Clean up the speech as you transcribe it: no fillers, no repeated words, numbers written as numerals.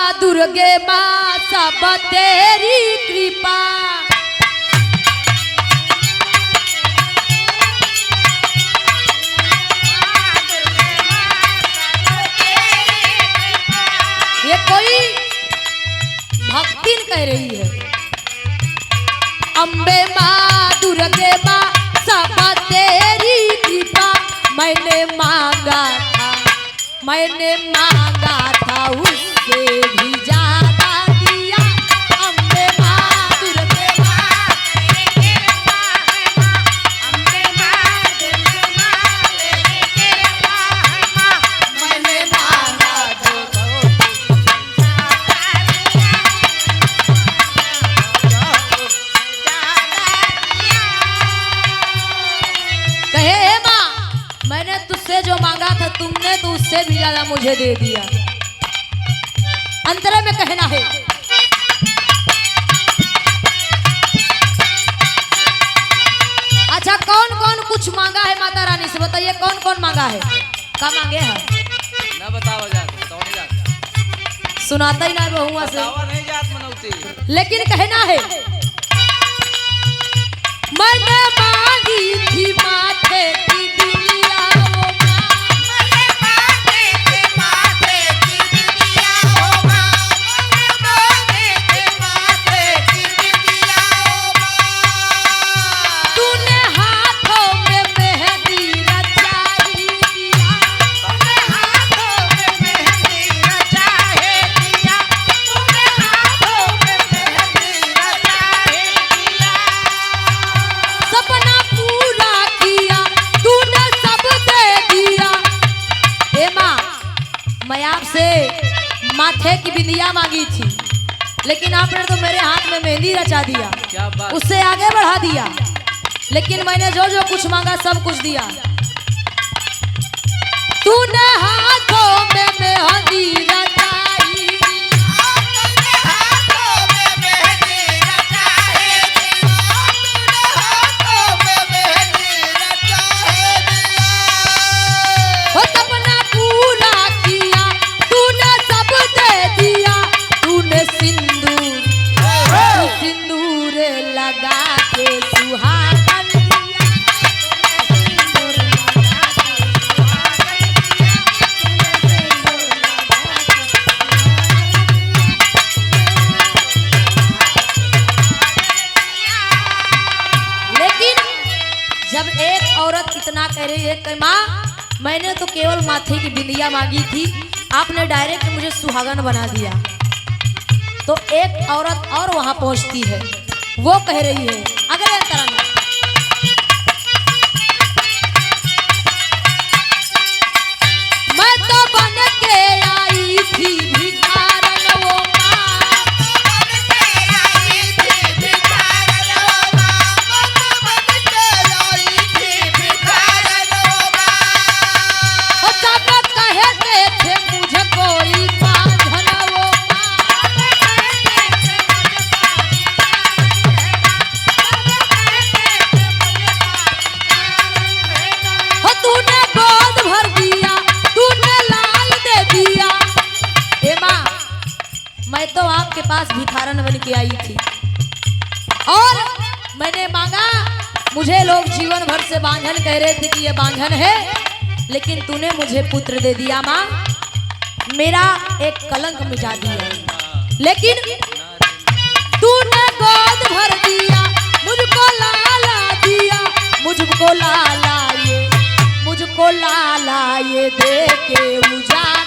माँ दुर्गे माँ सब तेरी कृपा। ये कोई भक्ति कह रही है। अम्बे माँ दुर्गे माँ सब तेरी कृपा। मैंने मांगा था उससे भी ज्यादा दिया। अम्बे माँ दुर्गे माँ तेरी कृपा है माँ। अम्बे माँ दुर्गे माँ तेरी कृपा है माँ। मैंने मांगा तो कहे माँ मैंने तुझसे जो मांगा था तुमने तो उससे भी ज्यादा मुझे दे दिया। अंतरे में कहना है अच्छा कौन कौन कुछ मांगा है माता रानी से बताइए कौन कौन मांगा है। क्या मांगे है ना बताओ जात सुनाता ही ना बहुआ से नहीं जात मनौती। लेकिन कहना है मैंने मांगी थी माथे की बिंदिया ओ माँ। मैंने मांगी थी माथे की बिंदिया ओ माँ। मैंने मांगी थी माथे की बिंदिया ओ माँ। तूने हाथों में मेहंदी रचाई दिया। तूने हाथों में मेहंदी रचाई दिया। तूने हाथों में मेहंदी रचाई दिया। सपना पूरा किया तूने सब दे दिया। हे माँ मैं आपसे माथे की बिंदिया मांगी थी लेकिन आपने तो मेरे हाथ में मेहंदी रचा दिया। क्या बात। उससे आगे बढ़ा दिया। लेकिन मैंने जो जो कुछ मांगा सब कुछ दिया। तूने हाथों में मेहंदी रचाई दिया। तूने हाथों में मेहंदी रचाई दिया। तूने हाथों में मेहंदी रचाई दिया। वो सपना पूरा किया तूने सब दे दिया। तूने सिंदूर लगा के सुहागन दिया। सिंदूर लगा के सुहागन दिया। तूने सिंदूर लगा के लेकिन जब एक औरत इतना कह रही है कि माँ मैंने तो केवल माथे की बिंदिया मांगी थी आपने डायरेक्ट मुझे सुहागन बना दिया। तो एक औरत और वहां पहुंचती है वो कह रही है अगले तरह में मैं तो बन के आई थी भिखारन वो माँ। बन के आई थी भिखारन वो माँ। बन के आई थी भिखारन वो माँ। सब कहते थे मुझे कोई बांधन वो माँ। तूने गोद भर दिया तूने लाल दे दिया। हे माँ मैं तो आपके पास भिखारन बन के आई थी और मैंने मांगा मुझे लोग जीवन भर से बांझन कह रहे थे कि ये बांझन है लेकिन तूने मुझे पुत्र दे दिया माँ। मेरा एक कलंक मिटा दिया। लेकिन तूने गोद भर दिया मुझको लाला दिया। मुझको लाला ये दे के उजाला